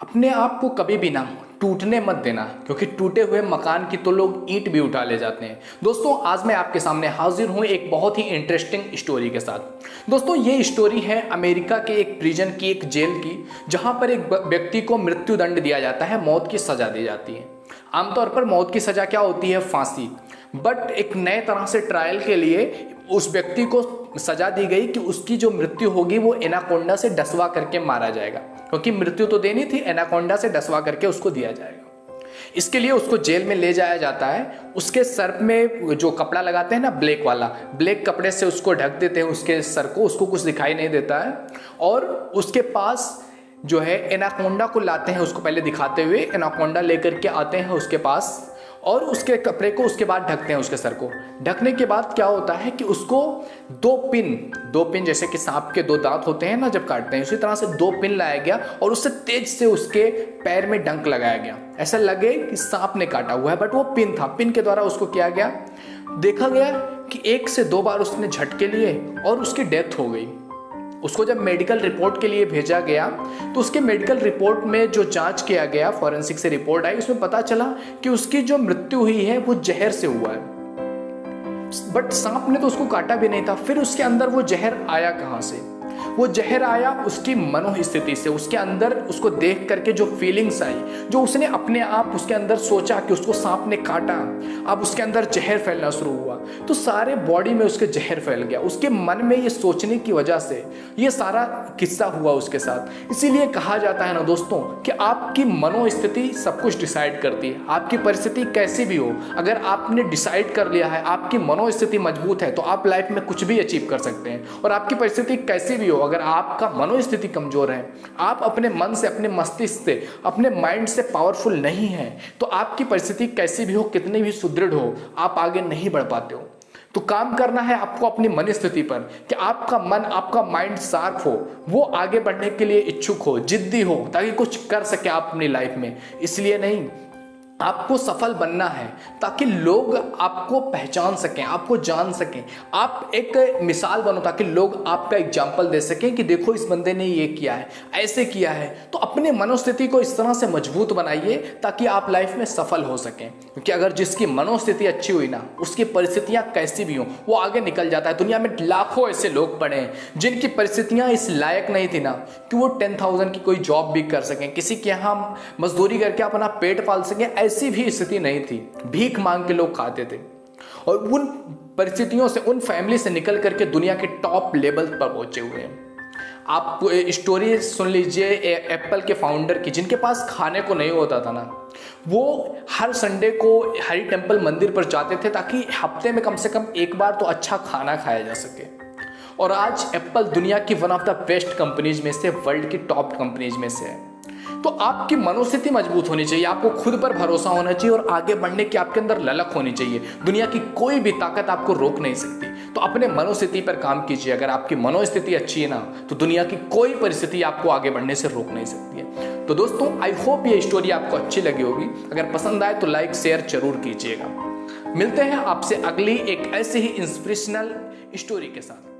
अपने आप को कभी भी ना टूटने मत देना, क्योंकि टूटे हुए मकान की तो लोग ईंट भी उठा ले जाते हैं। दोस्तों, आज मैं आपके सामने हाजिर हूं एक बहुत ही इंटरेस्टिंग स्टोरी के साथ। दोस्तों, ये स्टोरी है अमेरिका के एक प्रिजन की, एक जेल की, जहां पर एक व्यक्ति को मृत्यु दंड दिया जाता है, मौत की सजा दी जाती है। आमतौर पर मौत की सजा क्या होती है? फांसी। बट एक नए तरह से ट्रायल के लिए उस व्यक्ति को सजा दी गई कि उसकी जो मृत्यु होगी वो एनाकोंडा से डसवा करके मारा जाएगा, क्योंकि मृत्यु तो देनी थी, एनाकोंडा से डसवा करके उसको दिया जाएगा। इसके लिए उसको जेल में ले जाया जाता है। उसके सर में जो कपड़ा लगाते हैं ना, ब्लैक वाला, ब्लैक कपड़े से उसको ढक देते हैं उसके सर को, उसको कुछ दिखाई नहीं देता है। और उसके पास जो है एनाकोंडा को लाते हैं, उसको पहले दिखाते हुए एनाकोंडा लेकर के आते हैं उसके पास, और उसके कपड़े को उसके बाद ढकते हैं उसके सर को। ढकने के बाद क्या होता है कि उसको दो पिन जैसे कि सांप के दो दांत होते हैं ना जब काटते हैं, उसी तरह से दो पिन लाया गया और उससे तेज से उसके पैर में डंक लगाया गया। ऐसा लगे कि सांप ने काटा हुआ है, बट वो पिन था। पिन के द्वारा उसको किया गया। देखा गया कि 1 से 2 बार उसने झटके लिए और उसकी डेथ हो गई। उसको जब मेडिकल रिपोर्ट के लिए भेजा गया तो उसके मेडिकल रिपोर्ट में जो जांच किया गया, फॉरेंसिक से रिपोर्ट आई, उसमें पता चला कि उसकी जो मृत्यु हुई है वो जहर से हुआ है। बट सांप ने तो उसको काटा भी नहीं था। फिर उसके अंदर वो जहर आया कहां से? वो जहर आया उसकी मनोस्थिति से। उसके अंदर उसको देख करके जो फीलिंग्स आई, जो उसने अपने आप उसके अंदर सोचा कि उसको सांप ने काटा, अब उसके अंदर जहर फैलना शुरू हुआ, तो सारे बॉडी में उसके जहर फैल गया। उसके मन में ये सोचने की वजह से ये सारा किस्सा हुआ उसके साथ। इसीलिए कहा जाता है ना दोस्तों कि आपकी मनोस्थिति सब कुछ डिसाइड करती है। आपकी परिस्थिति कैसी भी हो, अगर आपने डिसाइड कर लिया है, आपकी मनोस्थिति मजबूत है, तो आप लाइफ में कुछ भी अचीव कर सकते हैं। और आपकी परिस्थिति कैसी भी हो, अगर आपका मनोस्थिति कमजोर है, आप अपने मन से, अपने मस्तिष्क से, अपने माइंड से पावरफुल नहीं है, तो आपकी परिस्थिति कैसी भी हो, कितनी भी सुदृढ़ हो, आप आगे नहीं बढ़ पाते हो। तो काम करना है आपको अपनी मनस्थिति पर कि आपका मन, आपका माइंड शार्प हो, वो आगे बढ़ने के लिए इच्छुक हो, जिद्दी हो, ताकि कुछ कर सके आप अपनी लाइफ में। इसलिए नहीं, आपको सफल बनना है ताकि लोग आपको पहचान सकें, आपको जान सकें। आप एक मिसाल बनो ताकि लोग आपका एग्जाम्पल दे सकें कि देखो इस बंदे ने ये किया है, ऐसे किया है। तो अपने मनोस्थिति को इस तरह से मजबूत बनाइए ताकि आप लाइफ में सफल हो सकें। क्योंकि अगर जिसकी मनोस्थिति अच्छी हुई ना, उसकी परिस्थितियां कैसी भी हों, वो आगे निकल जाता है। दुनिया में लाखों ऐसे लोग पड़े हैं जिनकी परिस्थितियां इस लायक नहीं थी ना कि वो 10,000 की कोई जॉब भी कर सकें, किसी के यहाँ मजदूरी करके अपना पेट पाल सकें। ऐसी भी स्थिति नहीं थी, भीख मांग के लोग खाते थे। और उन परिस्थितियों से, उन फैमिली से निकल करके दुनिया के टॉप लेवल पर पहुंचे हुए हैं। आप स्टोरी सुन लीजिए एप्पल के फाउंडर की, जिनके पास खाने को नहीं होता था ना, वो हर संडे को हरी टेम्पल मंदिर पर जाते थे ताकि हफ्ते में कम से कम एक बार तो अच्छा खाना खाया जा सके। और आज एप्पल दुनिया की one of the best companies में से, वर्ल्ड की टॉप कंपनीज में से है। तो आपकी मनोस्थिति मजबूत होनी चाहिए, आपको खुद पर भरोसा होना चाहिए और आगे बढ़ने की आपके अंदर ललक होनी चाहिए। दुनिया की कोई भी ताकत आपको रोक नहीं सकती। तो अपने मनोस्थिति पर काम कीजिए। अगर आपकी मनोस्थिति अच्छी है ना, तो दुनिया की कोई परिस्थिति आपको आगे बढ़ने से रोक नहीं सकती है। तो दोस्तों, आई होप ये स्टोरी आपको अच्छी लगी होगी। अगर पसंद आए तो लाइक शेयर जरूर कीजिएगा। मिलते हैं आपसे अगली एक ऐसे ही इंस्पिरेशनल स्टोरी के साथ।